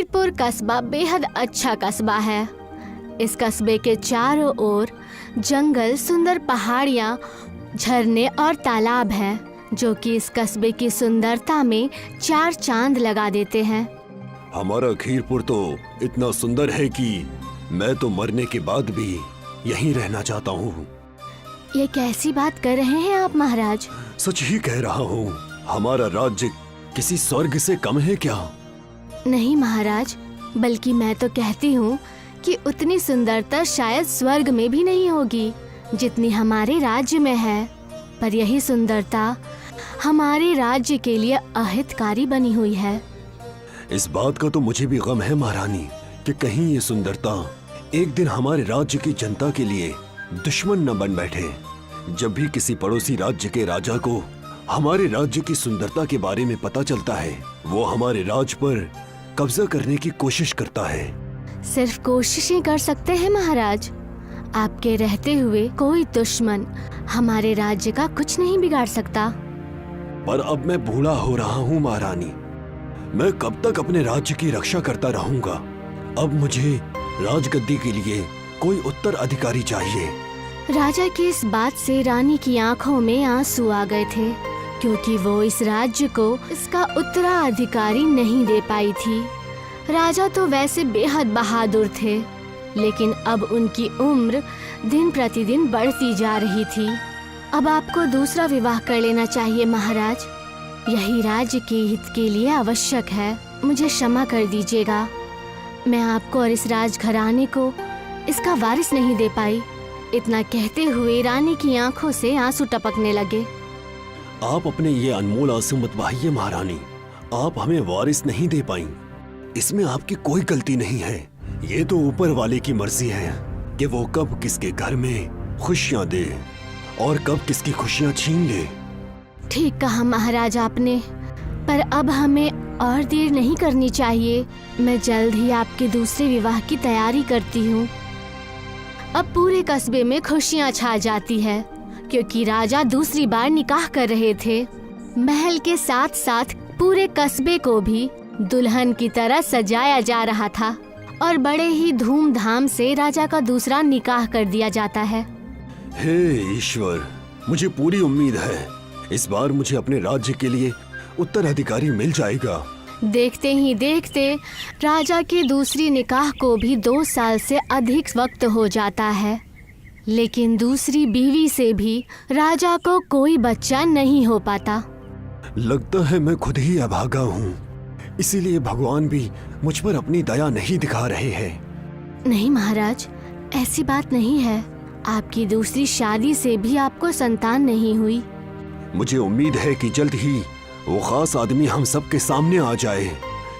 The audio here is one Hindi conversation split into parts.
खीरपुर कस्बा बेहद अच्छा कस्बा है। इस कस्बे के चारों ओर जंगल, सुंदर पहाड़ियाँ, झरने और तालाब हैं, जो कि इस कस्बे की सुंदरता में 4 चांद लगा देते हैं। हमारा खीरपुर तो इतना सुंदर है कि मैं तो मरने के बाद भी यहीं रहना चाहता हूँ। ये कैसी बात कर रहे हैं आप महाराज? सच ही कह रहा हूँ। हमारा राज्य किसी स्वर्ग से कम है क्या? नहीं महाराज, बल्कि मैं तो कहती हूँ कि उतनी सुंदरता शायद स्वर्ग में भी नहीं होगी जितनी हमारे राज्य में है। पर यही सुंदरता हमारे राज्य के लिए अहितकारी बनी हुई है। इस बात का तो मुझे भी गम है महारानी कि कहीं ये सुंदरता एक दिन हमारे राज्य की जनता के लिए दुश्मन न बन बैठे। जब भी किसी पड़ोसी राज्य के राजा को हमारे राज्य की सुंदरता के बारे में पता चलता है, वो हमारे राज्य पर कब्जा करने की कोशिश करता है। सिर्फ कोशिश ही कर सकते हैं महाराज। आपके रहते हुए कोई दुश्मन हमारे राज्य का कुछ नहीं बिगाड़ सकता। पर अब मैं बूढ़ा हो रहा हूँ महारानी, मैं कब तक अपने राज्य की रक्षा करता रहूंगा? अब मुझे राजगद्दी के लिए कोई उत्तराधिकारी चाहिए। राजा की इस बात से रानी की आंखों में आंसू आ गए थे, क्योंकि वो इस राज्य को इसका उत्तराधिकारी नहीं दे पाई थी। राजा तो वैसे बेहद बहादुर थे, लेकिन अब उनकी उम्र दिन प्रतिदिन बढ़ती जा रही थी। अब आपको दूसरा विवाह कर लेना चाहिए महाराज। यही राज्य के हित के लिए आवश्यक है। मुझे क्षमा कर दीजिएगा, मैं आपको और इस राजघराने को इसका वारिस नहीं दे पाई। इतना कहते हुए रानी की आंखों से आंसू टपकने लगे। आप अपने ये अनमोल आंसू मत बहाइए महारानी। आप हमें वारिस नहीं दे पाई, इसमें आपकी कोई गलती नहीं है। ये तो ऊपर वाले की मर्जी है कि वो कब किसके घर में खुशियाँ दे और कब किसकी खुशियाँ छीन ले। ठीक कहा महाराज आपने, पर अब हमें और देर नहीं करनी चाहिए। मैं जल्द ही आपके दूसरे विवाह की तैयारी करती हूँ। अब पूरे कस्बे में खुशियाँ छा जाती है, क्योंकि राजा दूसरी बार निकाह कर रहे थे। महल के साथ साथ पूरे कस्बे को भी दुल्हन की तरह सजाया जा रहा था और बड़े ही धूमधाम से राजा का दूसरा निकाह कर दिया जाता है। हे ईश्वर, मुझे पूरी उम्मीद है इस बार मुझे अपने राज्य के लिए उत्तराधिकारी मिल जाएगा। देखते ही देखते राजा की दूसरी निकाह को भी 2 साल से अधिक वक्त हो जाता है, लेकिन दूसरी बीवी से भी राजा को कोई बच्चा नहीं हो पाता। लगता है मैं खुद ही अभागा हूँ, इसीलिए भगवान भी मुझ पर अपनी दया नहीं दिखा रहे हैं। नहीं महाराज, ऐसी बात नहीं है। आपकी दूसरी शादी से भी आपको संतान नहीं हुई। मुझे उम्मीद है कि जल्द ही वो खास आदमी हम सबके सामने आ जाए,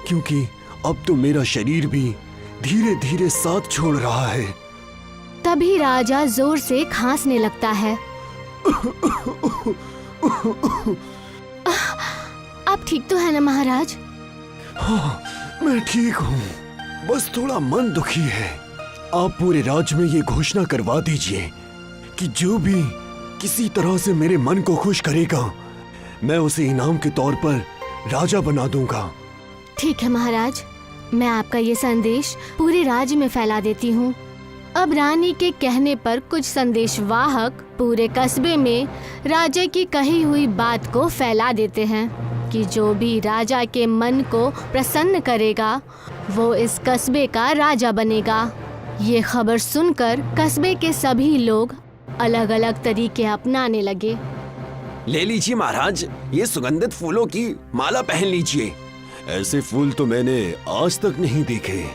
क्योंकि अब तो मेरा शरीर भी धीरे धीरे साथ छोड़ रहा है। तभी राजा जोर से खांसने लगता है। आप ठीक तो है ना महाराज? हाँ, मैं ठीक हूँ, बस थोड़ा मन दुखी है। आप पूरे राज्य में ये घोषणा करवा दीजिए कि जो भी किसी तरह से मेरे मन को खुश करेगा, मैं उसे इनाम के तौर पर राजा बना दूंगा। ठीक है महाराज, मैं आपका ये संदेश पूरे राज्य में फैला देती हूँ। अब रानी के कहने पर कुछ संदेशवाहक पूरे कस्बे में राजा की कही हुई बात को फैला देते हैं कि जो भी राजा के मन को प्रसन्न करेगा वो इस कस्बे का राजा बनेगा। ये खबर सुनकर कस्बे के सभी लोग अलग अलग तरीके अपनाने लगे। ले लीजिए महाराज, ये सुगंधित फूलों की माला पहन लीजिए। ऐसे फूल तो मैंने आज तक नहीं देखे।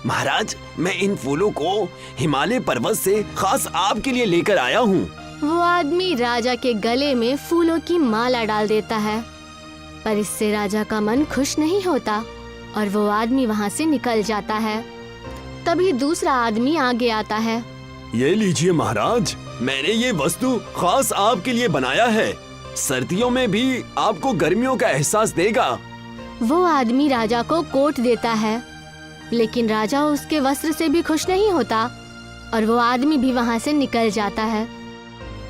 महाराज, मैं इन फूलों को हिमालय पर्वत से खास आपके लिए लेकर आया हूँ। वो आदमी राजा के गले में फूलों की माला डाल देता है, पर इससे राजा का मन खुश नहीं होता और वो आदमी वहाँ से निकल जाता है। तभी दूसरा आदमी आगे आता है। ये लीजिए महाराज, मैंने ये वस्तु खास आपके लिए बनाया है। सर्दियों में भी आपको गर्मियों का एहसास देगा। वो आदमी राजा को कोट देता है, लेकिन राजा उसके वस्त्र से भी खुश नहीं होता और वो आदमी भी वहाँ से निकल जाता है।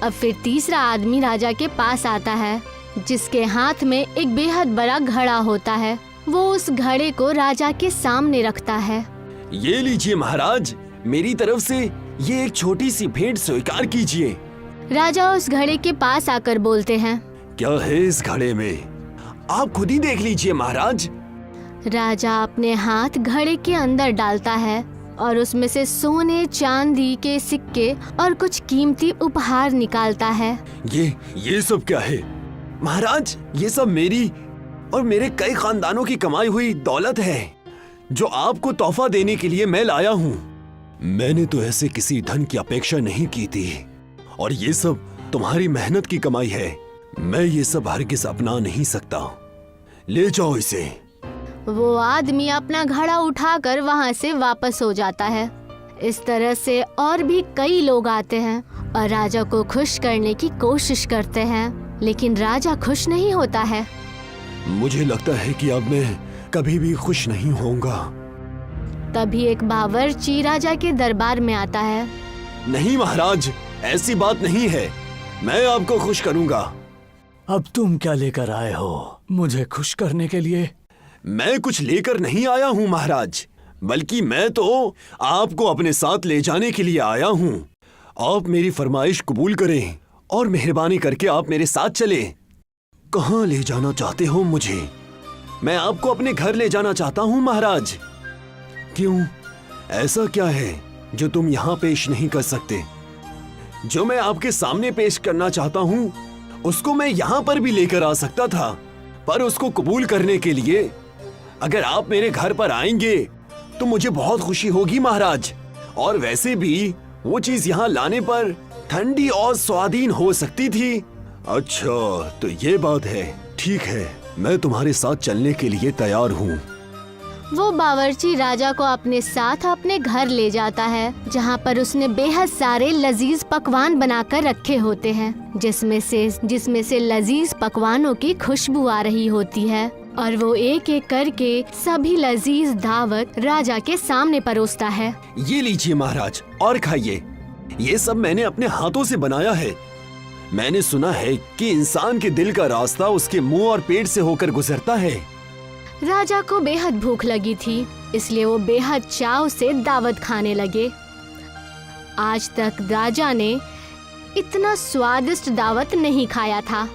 अब फिर तीसरा आदमी राजा के पास आता है, जिसके हाथ में एक बेहद बड़ा घड़ा होता है। वो उस घड़े को राजा के सामने रखता है। ये लीजिए महाराज, मेरी तरफ से ये एक छोटी सी भेंट स्वीकार कीजिए। राजा उस घड़े के पास आकर बोलते हैं, क्या है इस घड़े में? आप खुद ही देख लीजिए महाराज। राजा अपने हाथ घड़े के अंदर डालता है और उसमें से सोने चांदी के सिक्के और कुछ कीमती उपहार निकालता है। ये सब क्या है? महाराज, ये सब मेरी और मेरे कई खानदानों की कमाई हुई दौलत है जो आपको तोहफा देने के लिए मैं लाया हूँ। मैंने तो ऐसे किसी धन की अपेक्षा नहीं की थी और ये सब तुम्हारी मेहनत की कमाई है। मैं ये सब हरगिज अपना नहीं सकता। ले जाओ इसे। वो आदमी अपना घड़ा उठाकर वहाँ से वापस हो जाता है। इस तरह से और भी कई लोग आते हैं और राजा को खुश करने की कोशिश करते हैं, लेकिन राजा खुश नहीं होता है। मुझे लगता है कि अब मैं कभी भी खुश नहीं होऊंगा। तभी एक बावर्ची राजा के दरबार में आता है। नहीं महाराज, ऐसी बात नहीं है, मैं आपको खुश करूंगा। अब तुम क्या लेकर आए हो मुझे खुश करने के लिए? मैं कुछ लेकर नहीं आया हूँ महाराज, बल्कि मैं तो आपको अपने साथ ले जाने के लिए आया हूँ। आप मेरी फरमाइश कबूल करें और मेहरबानी करके आप मेरे साथ चले। कहाँ ले जाना चाहते हो मुझे? मैं आपको अपने घर ले जाना चाहता हूँ महाराज। क्यों? ऐसा क्या है जो तुम यहाँ पेश नहीं कर सकते? जो मैं आपके सामने पेश करना चाहता हूँ उसको मैं यहाँ पर भी लेकर आ सकता था, पर उसको कबूल करने के लिए अगर आप मेरे घर पर आएंगे तो मुझे बहुत खुशी होगी महाराज। और वैसे भी वो चीज यहाँ लाने पर ठंडी और स्वादीन हो सकती थी। अच्छा, तो ये बात है। ठीक है, मैं तुम्हारे साथ चलने के लिए तैयार हूँ। वो बावर्ची राजा को अपने साथ अपने घर ले जाता है, जहाँ पर उसने बेहद सारे लजीज पकवान बनाकर रखे होते हैं, जिसमें से लजीज पकवानों की खुशबू आ रही होती है। और वो एक एक करके सभी लजीज दावत राजा के सामने परोसता है। ये लीजिए महाराज और खाइए। ये सब मैंने अपने हाथों से बनाया है। मैंने सुना है कि इंसान के दिल का रास्ता उसके मुंह और पेट से होकर गुजरता है। राजा को बेहद भूख लगी थी, इसलिए वो बेहद चाव से दावत खाने लगे। आज तक राजा ने इतना स्वादिष्ट दावत नहीं खाया था।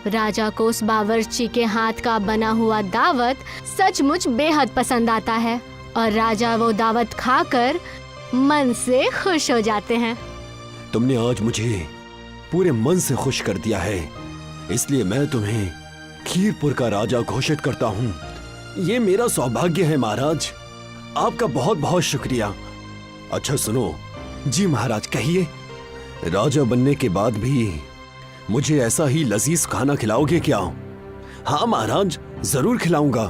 राजा को उस बावर्ची के हाथ का बना हुआ दावत सचमुच बेहद पसंद आता है और राजा वो दावत खाकर मन से खुश हो जाते हैं। तुमने आज मुझे पूरे मन से खुश कर दिया है, इसलिए मैं तुम्हें खीरपुर का राजा घोषित करता हूँ। ये मेरा सौभाग्य है महाराज, आपका बहुत बहुत शुक्रिया। अच्छा सुनो। जी महाराज, कहिए। राजा बनने के बाद भी मुझे ऐसा ही लजीज खाना खिलाओगे क्या? हाँ महाराज, जरूर खिलाऊंगा।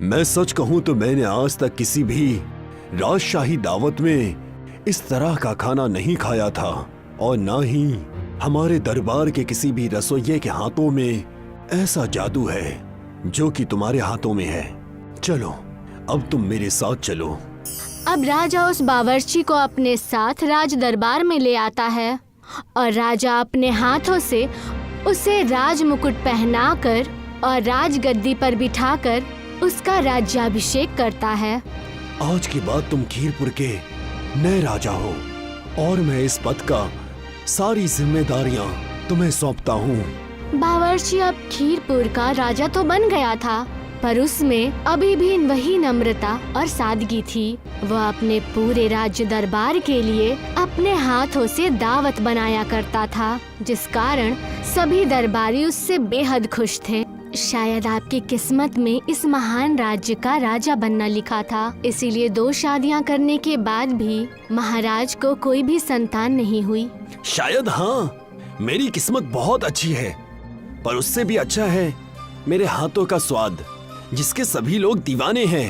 मैं सच कहूँ तो मैंने आज तक किसी भी राजशाही दावत में इस तरह का खाना नहीं खाया था और ना ही हमारे दरबार के किसी भी रसोइये के हाथों में ऐसा जादू है जो कि तुम्हारे हाथों में है। चलो, अब तुम मेरे साथ चलो। अब राजा उस बावर्ची को अपने साथ राज दरबार में ले आता है और राजा अपने हाथों से उसे राज मुकुट पहनाकर और राजगद्दी पर बिठाकर उसका राज्याभिषेक करता है। आज के बाद तुम खीरपुर के नए राजा हो और मैं इस पद का सारी जिम्मेदारियां तुम्हें सौंपता हूँ। बावर्ची अब खीरपुर का राजा तो बन गया था, पर उसमें अभी भी वही नम्रता और सादगी थी। वह अपने पूरे राज्य दरबार के लिए अपने हाथों से दावत बनाया करता था, जिस कारण सभी दरबारी उससे बेहद खुश थे। शायद आपकी किस्मत में इस महान राज्य का राजा बनना लिखा था, इसीलिए 2 शादियां करने के बाद भी महाराज को कोई भी संतान नहीं हुई। शायद हाँ, मेरी किस्मत बहुत अच्छी है, पर उससे भी अच्छा है मेरे हाथों का स्वाद, जिसके सभी लोग दीवाने हैं।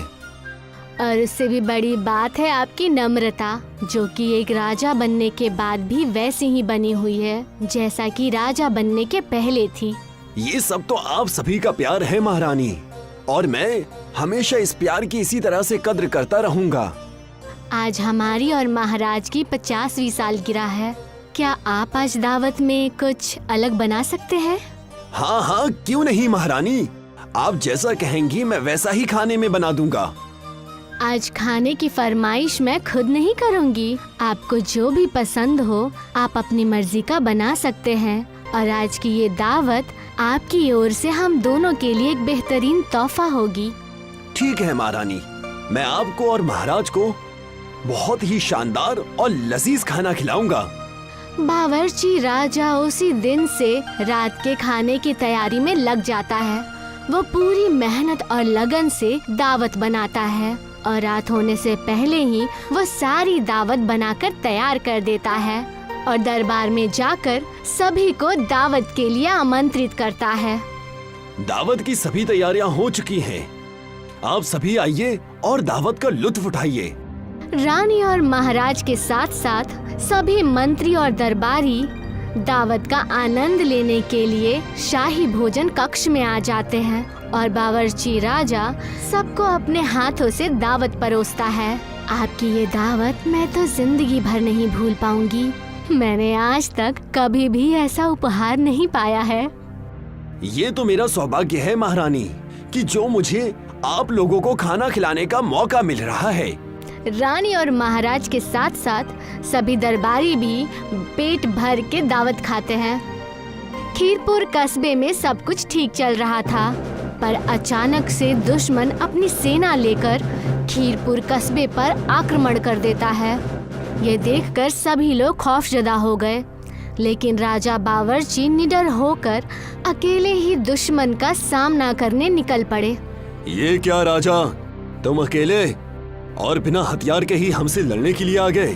और उससे भी बड़ी बात है आपकी नम्रता, जो कि एक राजा बनने के बाद भी वैसी ही बनी हुई है जैसा कि राजा बनने के पहले थी। ये सब तो आप सभी का प्यार है महारानी, और मैं हमेशा इस प्यार की इसी तरह से कद्र करता रहूंगा। आज हमारी और महाराज की 50वीं सालगिरह है। क्या आप आज दावत में कुछ अलग बना सकते हैं? हाँ हाँ, क्यों नहीं महारानी। आप जैसा कहेंगी मैं वैसा ही खाने में बना दूंगा। आज खाने की फरमाइश मैं खुद नहीं करूंगी। आपको जो भी पसंद हो आप अपनी मर्जी का बना सकते हैं। और आज की ये दावत आपकी ओर से हम दोनों के लिए एक बेहतरीन तोहफा होगी। ठीक है महारानी, मैं आपको और महाराज को बहुत ही शानदार और लजीज खाना खिलाऊंगा। बावर्ची राजा उसी दिन से रात के खाने की तैयारी में लग जाता है। वो पूरी मेहनत और लगन से दावत बनाता है और रात होने से पहले ही वो सारी दावत बनाकर तैयार कर देता है और दरबार में जाकर सभी को दावत के लिए आमंत्रित करता है। दावत की सभी तैयारियां हो चुकी हैं। आप सभी आइए और दावत का लुत्फ उठाइए। रानी और महाराज के साथ साथ सभी मंत्री और दरबारी दावत का आनंद लेने के लिए शाही भोजन कक्ष में आ जाते हैं और बावर्ची राजा सबको अपने हाथों से दावत परोसता है। आपकी ये दावत मैं तो जिंदगी भर नहीं भूल पाऊंगी। मैंने आज तक कभी भी ऐसा उपहार नहीं पाया है। ये तो मेरा सौभाग्य है महारानी कि जो मुझे आप लोगों को खाना खिलाने का मौका मिल रहा है। रानी और महाराज के साथ साथ सभी दरबारी भी पेट भर के दावत खाते हैं। खीरपुर कस्बे में सब कुछ ठीक चल रहा था, पर अचानक से दुश्मन अपनी सेना लेकर खीरपुर कस्बे पर आक्रमण कर देता है। ये देखकर सभी लोग खौफजदा हो गए, लेकिन राजा बावर्ची निडर होकर अकेले ही दुश्मन का सामना करने निकल पड़े। ये क्या राजा, तुम अकेले और बिना हथियार के ही हमसे लड़ने के लिए आ गए?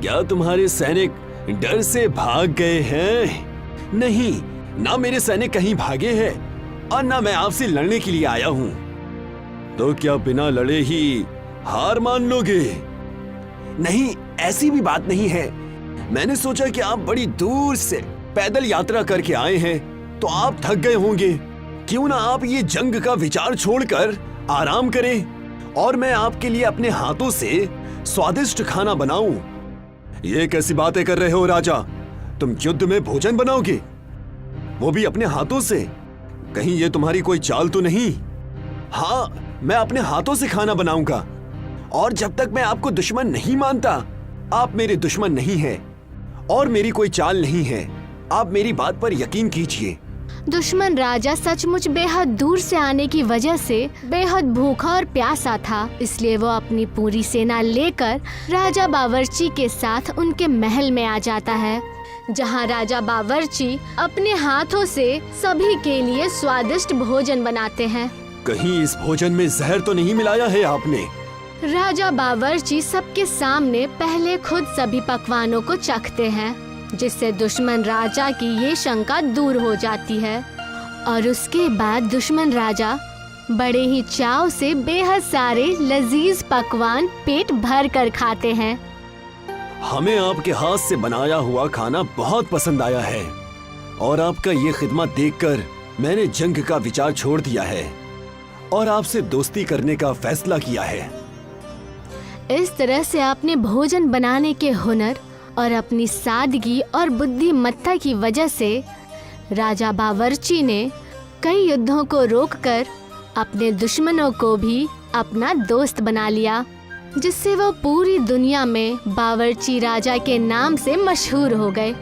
क्या तुम्हारे सैनिक डर से भाग गए हैं? नहीं, ना मेरे सैनिक कहीं भागे हैं और ना मैं आपसे लड़ने के लिए आया हूँ। तो क्या बिना लड़े ही हार मान लोगे? नहीं, ऐसी भी बात नहीं है। मैंने सोचा कि आप बड़ी दूर से पैदल यात्रा करके आए हैं तो आप थक गए होंगे। क्यों ना आप ये जंग का विचार छोड़कर आराम करें और मैं आपके लिए अपने हाथों से स्वादिष्ट खाना बनाऊं। ये कैसी बातें कर रहे हो राजा? तुम युद्ध में भोजन बनाओगे, वो भी अपने हाथों से? कहीं ये तुम्हारी कोई चाल तो नहीं? हाँ, मैं अपने हाथों से खाना बनाऊंगा और जब तक मैं आपको दुश्मन नहीं मानता, आप मेरे दुश्मन नहीं हैं और मेरी कोई चाल नहीं है। आप मेरी बात पर यकीन कीजिए। दुश्मन राजा सचमुच बेहद दूर से आने की वजह से बेहद भूखा और प्यासा था, इसलिए वो अपनी पूरी सेना लेकर राजा बावर्ची के साथ उनके महल में आ जाता है, जहां राजा बावर्ची अपने हाथों से सभी के लिए स्वादिष्ट भोजन बनाते हैं। कहीं इस भोजन में जहर तो नहीं मिलाया है आपने? राजा बावर्ची सबके सामने पहले खुद सभी पकवानों को चखते हैं, जिससे दुश्मन राजा की ये शंका दूर हो जाती है और उसके बाद दुश्मन राजा बड़े ही चाव से बेहद सारे लजीज पकवान पेट भर कर खाते हैं। हमें आपके हाथ से बनाया हुआ खाना बहुत पसंद आया है और आपका ये खिदमत देखकर मैंने जंग का विचार छोड़ दिया है और आपसे दोस्ती करने का फैसला किया है। इस तरह से आपने भोजन बनाने के हुनर और अपनी सादगी और बुद्धिमत्ता की वजह से राजा बावर्ची ने कई युद्धों को रोककर अपने दुश्मनों को भी अपना दोस्त बना लिया, जिससे वो पूरी दुनिया में बावर्ची राजा के नाम से मशहूर हो गए।